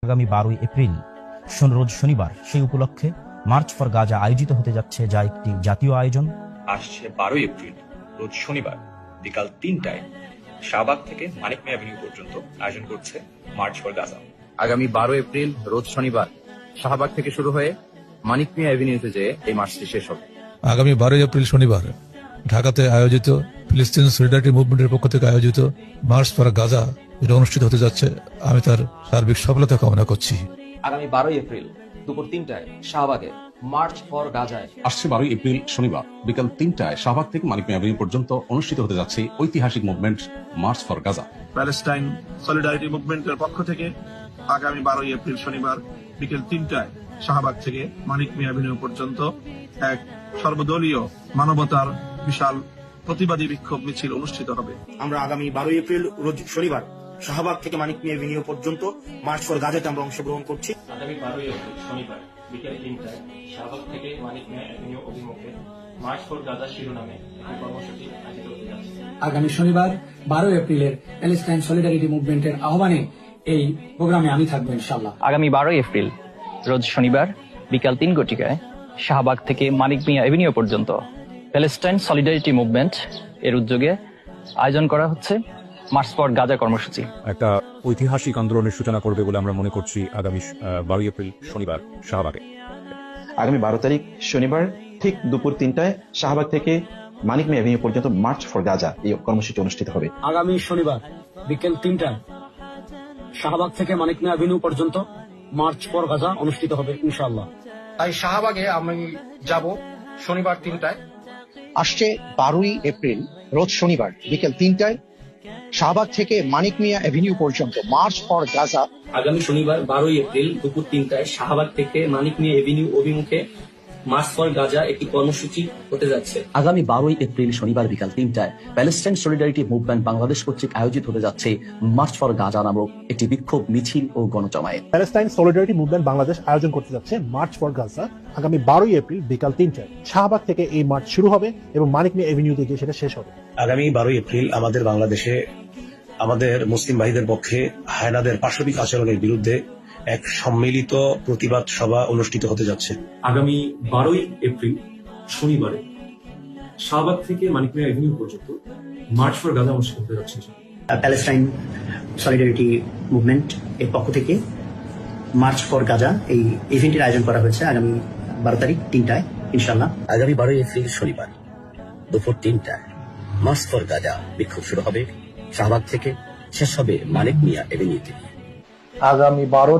আগামী 12ই এপ্রিল রোজ শনিবার সেই উপলক্ষে মার্চ ফর গাজা আয়োজিত হতে যাচ্ছে, যা একটি জাতীয় আয়োজন। আসছে 12ই এপ্রিল রোজ শনিবার বিকাল 3টায় শাহবাগ থেকে মানিক মিয়া এভিনিউ পর্যন্ত আয়োজন করছে মার্চ ফর গাজা। আগামী 12 এপ্রিল রোজ শনিবার শাহবাগ থেকে শুরু হয়ে মানিক মিয়া এভিনিউতে যেয়ে এই মার্চটি শেষ হবে। আগামী 12 এপ্রিল শনিবার ঢাকাতে আয়োজিত ফিলিস্তিন সলিডারিটি মুভমেন্টের পক্ষ থেকে আয়োজিত মার্চ ফর গাজা যেটা অনুষ্ঠিত হতে যাচ্ছে, আমি তার সার্বিক সফলতা কামনা করছি। আগামী 12 এপ্রিল দুপুর 3টায় শাহবাগে মার্চ ফর গাজায় আসছে 12 এপ্রিল শনিবার বিকাল 3টায় শাহবাগ থেকে মানিক মিয়া এভিনিউ পর্যন্ত অনুষ্ঠিত হতে যাচ্ছে ঐতিহাসিক movement March for Gaza. Palestine solidarity মুভমেন্টের পক্ষ থেকে আগামী 12 এপ্রিল শনিবার বিকেল 3টায় শাহবাগ থেকে মানিক মিয়া এভিনিউ পর্যন্ত এক সর্বদলীয় মানবতার বিশাল প্রতিবাদী বিক্ষোভ মিছিল অনুষ্ঠিত হবে। আমরা আগামী 12 এপ্রিল রোজ শনিবার শাহবাগ থেকে মানিক মিয়া এভিনিউ পর্যন্ত মার্চ ফর গাজাতে আমরা অংশগ্রহণ করছি। আগামী 12 এপ্রিল শনিবার বিকেল 3টায় শাহবাগ থেকে মানিক মিয়া এভিনিউ অভিমুখে মার্চ ফর গাজা শিরোনামে একটি কর্মসূচি আয়োজিত হতে যাচ্ছে। আগামী শনিবার 12 এপ্রিলের প্যালেস্টাইন সলিডারিটি মুভমেন্টের আহ্বানে এই প্রোগ্রামে আমি থাকবো ইনশাআল্লাহ। আগামী 12 এপ্রিল রোজ শনিবার বিকাল 3 ঘটিকায় শাহবাগ থেকে মানিক মিয়া এভিনিউ পর্যন্ত প্যালেস্টাইন সলিডারিটি মুভমেন্ট এর উদ্যোগে আয়োজন করা হচ্ছে মার্চ ফর গাজা কর্মসূচি। একটা ঐতিহাসিক আন্দোলনের সূচনা করবে বলে আমরা মনে করছি আগামী 12 এপ্রিল শনিবার শাহবাগে। আগামী 12 তারিখ শনিবার ঠিক দুপুর 3টায় শাহবাগ থেকে মানিক মিয়া এভিনিউ পর্যন্ত মার্চ ফর গাজা এই কর্মসূচি অনুষ্ঠিত হবে। আগামী শনিবার বিকেল 3টায় শাহবাগ থেকে মানিক মিয়া এভিনিউ পর্যন্ত মার্চ ফর গাজা অনুষ্ঠিত হবে ইনশাআল্লাহ। তাই শাহবাগে আমি যাব শনিবার 3টায়। আসছে 12ই এপ্রিল রোজ শনিবার বিকেল 3টায় শাহবাগ থেকে মানিক মিয়া এভিনিউ পর্যন্ত মার্চ ফর গাজা। আগামী শনিবার 12 এপ্রিল দুপুর 3টায় শাহবাগ থেকে মানিক মিয়া এভিনিউ অভিমুখে মার্চ ফর গাজা একটি কর্মসূচি হতে যাচ্ছে। আগামী 12 এপ্রিল শনিবার বিকাল 3টায় প্যালেস্টাইন সলিডারিটি মুভমেন্ট বাংলাদেশ কর্তৃক আয়োজিত হতে যাচ্ছে মার্চ ফর গাজা নামক একটি বিক্ষোভ মিছিল ও গণজমায়েত। প্যালেস্টাইন সলিডারিটি মুভমেন্ট বাংলাদেশ আয়োজন করতে যাচ্ছে মার্চ ফর গাজা আগামী 12 এপ্রিল বিকাল 3টায়। শাহবাগ থেকে এই মার্চ শুরু হবে এবং মানিক মিয়া এভিনিউতে গিয়ে সেটা শেষ হবে। আগামী 12 এপ্রিল আমাদের বাংলাদেশে আমাদের মুসলিম ভাইদের পক্ষে হায়নাদের পাশবিক আচরণের বিরুদ্ধে এক সম্মিলিত প্রতিবাদ সভা অনুষ্ঠিত হতে যাচ্ছে। আগামী 12 এপ্রিল শনিবারে শাহবাগ থেকে মানিক মিয়া এভিনিউ পর্যন্ত মার্চ ফর গাজা অনুষ্ঠিত হতে যাচ্ছে। প্যালেস্টাইন সলিডারিটি মুভমেন্ট এর পক্ষ থেকে মার্চ ফর গাজা এই ইভেন্টের আয়োজন করা হয়েছে আগামী 12 তারিখ 3টায় ইনশাআল্লাহ। আগামী 12 এপ্রিল শনিবার দুপুর 3টায় মার্চ ফর গাজা বিক্ষোভ শুরু হবে শাহবাগ থেকে, শেষ হবে মানিক মিয়া এভিনিউতে। আগামী 12